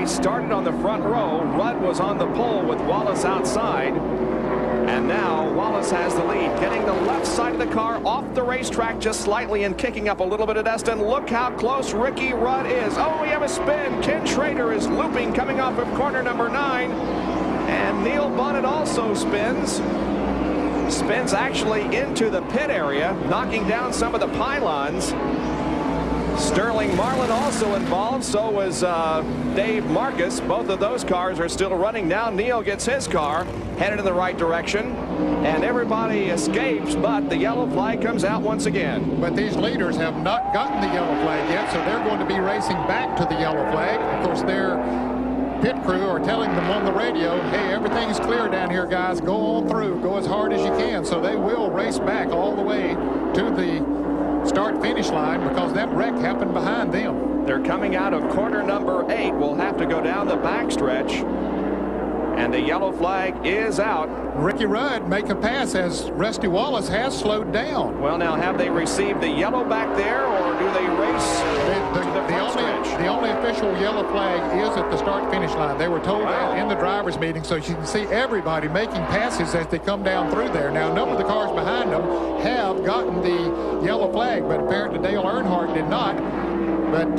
race started on the front row. Rudd was on the pole with Wallace outside. And now Wallace has the lead, getting the left side of the car off the racetrack just slightly and kicking up a little bit of dust. And look how close Ricky Rudd is. Oh, we have a spin. Ken Schrader is looping coming off of corner number 9. And Neil Bonnet also spins. Spins actually into the pit area, knocking down some of the pylons. Sterling Marlin also involved. So was Dave Marcus. Both of those cars are still running. Now Neil gets his car headed in the right direction, and everybody escapes, but the yellow flag comes out once again. But these leaders have not gotten the yellow flag yet, so they're going to be racing back to the yellow flag. Of course, their pit crew are telling them on the radio, hey, everything's clear down here, guys. Go on through. Go as hard as you can. So they will race back all the way to the start-finish line because that wreck happened behind them. They're coming out of corner number 8. We'll have to go down the backstretch. And the yellow flag is out. Ricky Rudd make a pass as Rusty Wallace has slowed down. Well, now, have they received the yellow back there, or do they race to the front stretch? The only official yellow flag is at the start-finish line. They were told that in the drivers' meeting, so you can see everybody making passes as they come down through there. Now, a number of the cars behind them have gotten the yellow flag, but apparently Dale Earnhardt did not. But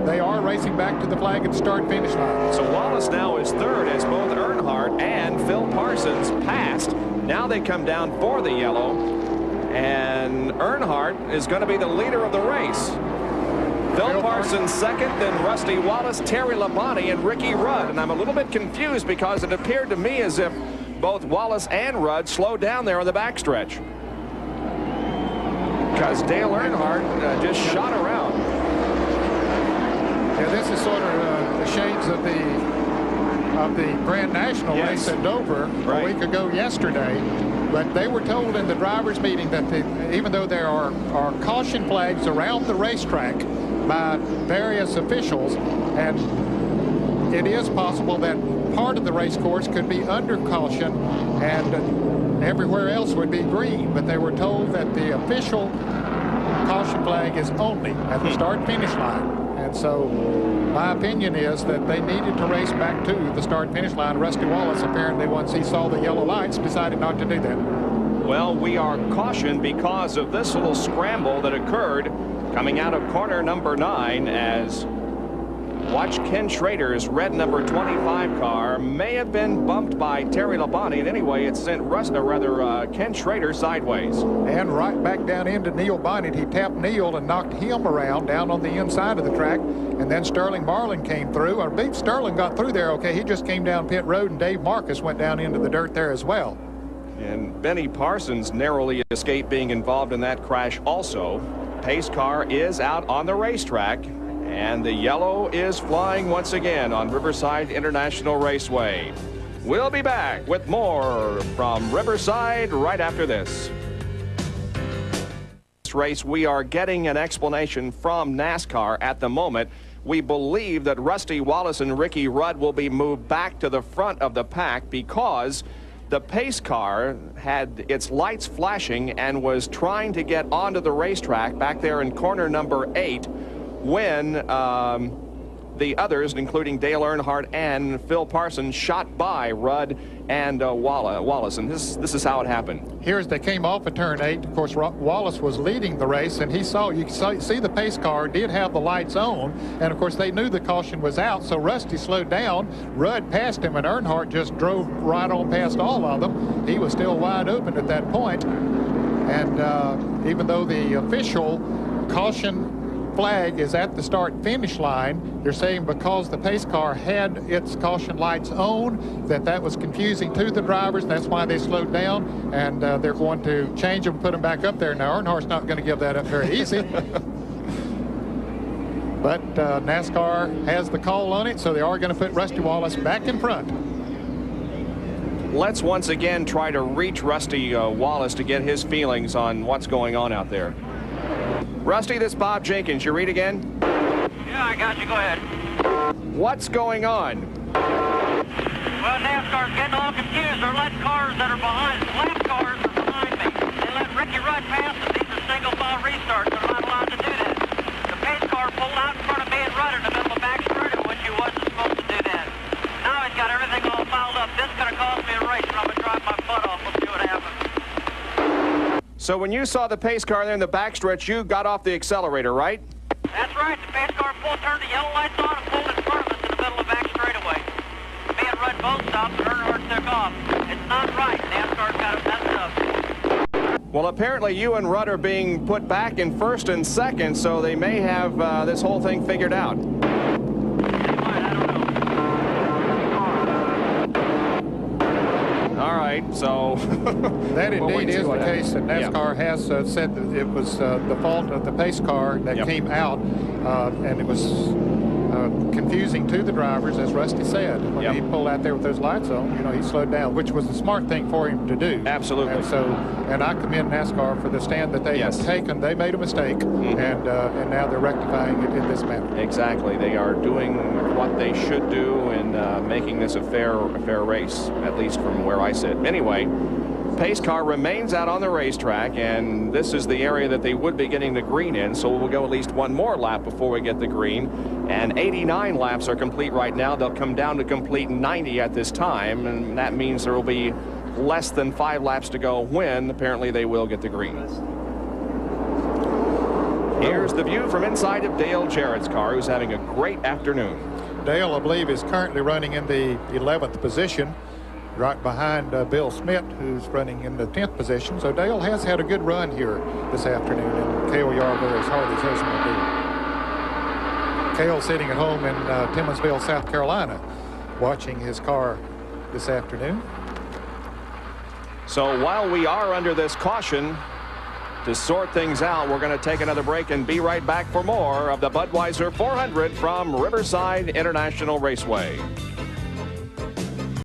they are racing back to the flag at the start-finish line. So Wallace now is third as both Earnhardt and Phil Parsons passed. Now they come down for the yellow, and Earnhardt is going to be the leader of the race. Phil Parsons second, then Rusty Wallace, Terry Labonte, and Ricky Rudd. And I'm a little bit confused because it appeared to me as if both Wallace and Rudd slowed down there on the backstretch, because Dale Earnhardt just shot around. Yeah, this is sort of the shades of the Grand National race at Dover a week ago yesterday. But they were told in the drivers' meeting that even though there are caution flags around the racetrack by various officials, and it is possible that part of the race course could be under caution and everywhere else would be green, but they were told that the official caution flag is only at the start-finish line. And so my opinion is that they needed to race back to the start-finish line. Rusty Wallace, apparently, once he saw the yellow lights, decided not to do that. Well, we are cautioned because of this little scramble that occurred coming out of corner number 9 as watch Ken Schrader's red number 25 car may have been bumped by Terry Labonte, and anyway, it sent Ken Schrader sideways. And right back down into Neil Bonnet. He tapped Neil and knocked him around down on the inside of the track, and then Sterling Marlin came through. I believe Sterling got through there okay. He just came down pit road, and Dave Marcus went down into the dirt there as well. And Benny Parsons narrowly escaped being involved in that crash also. Pace car is out on the racetrack, and the yellow is flying once again on Riverside International Raceway. We'll be back with more from Riverside right after this. This race, we are getting an explanation from NASCAR at the moment. We believe that Rusty Wallace and Ricky Rudd will be moved back to the front of the pack because the pace car had its lights flashing and was trying to get onto the racetrack back there in corner number 8 when the others, including Dale Earnhardt and Phil Parsons, shot by Rudd and Wallace. And this is how it happened. Here as they came off of turn 8, of course, Wallace was leading the race, and you see the pace car did have the lights on, and of course they knew the caution was out, so Rusty slowed down. Rudd passed him, and Earnhardt just drove right on past all of them. He was still wide open at that point, and even though the official caution flag is at the start-finish line, they're saying because the pace car had its caution lights on, that was confusing to the drivers. That's why they slowed down, and they're going to change them, put them back up there. Now, Earnhardt's not going to give that up very easy. But NASCAR has the call on it, so they are going to put Rusty Wallace back in front. Let's once again try to reach Rusty Wallace to get his feelings on what's going on out there. Rusty, this is Bob Jenkins. You read again? Yeah, I got you. Go ahead. What's going on? Well, NASCAR's getting all confused. They're letting cars that are behind, lap cars are behind me. They let Ricky Rudd pass them. These are single file restarts. They're not allowed to do that. The pace car pulled out in front of me and Rudd in the middle of back straight, which he wasn't supposed to do. So when you saw the pace car there in the backstretch, you got off the accelerator, right? That's right. The pace car full turned the yellow lights on and pulled in front of us in the middle of the back straightaway. Me and Rudd both stopped and Earnhardt took off. It's not right. NASCAR's got it messed up. Well, apparently you and Rudd are being put back in first and second, so they may have this whole thing figured out. All right, so that indeed is the case, and NASCAR has said that it was the fault of the pace car that came out, and it was confusing to the drivers, as Rusty said. When he pulled out there with those lights on, you know, he slowed down, which was the smart thing for him to do. Absolutely. And I commend NASCAR for the stand that they have taken. They made a mistake, and now they're rectifying it in this manner. Exactly. They are doing what they should do and making this a fair race, at least from where I sit. Anyway, pace car remains out on the racetrack, and this is the area that they would be getting the green in, so we'll go at least one more lap before we get the green. And 89 laps are complete right now. They'll come down to complete 90 at this time, and that means there will be less than 5 laps to go when apparently they will get the green. Here's the view from inside of Dale Jarrett's car, who's having a great afternoon. Dale, I believe, is currently running in the 11th position, right behind Bill Smith, who's running in the 10th position. So Dale has had a good run here this afternoon, and Cale Yarborough as hard as his will be. Cale sitting at home in Timmonsville, South Carolina, watching his car this afternoon. So while we are under this caution to sort things out, we're going to take another break and be right back for more of the Budweiser 400 from Riverside International Raceway.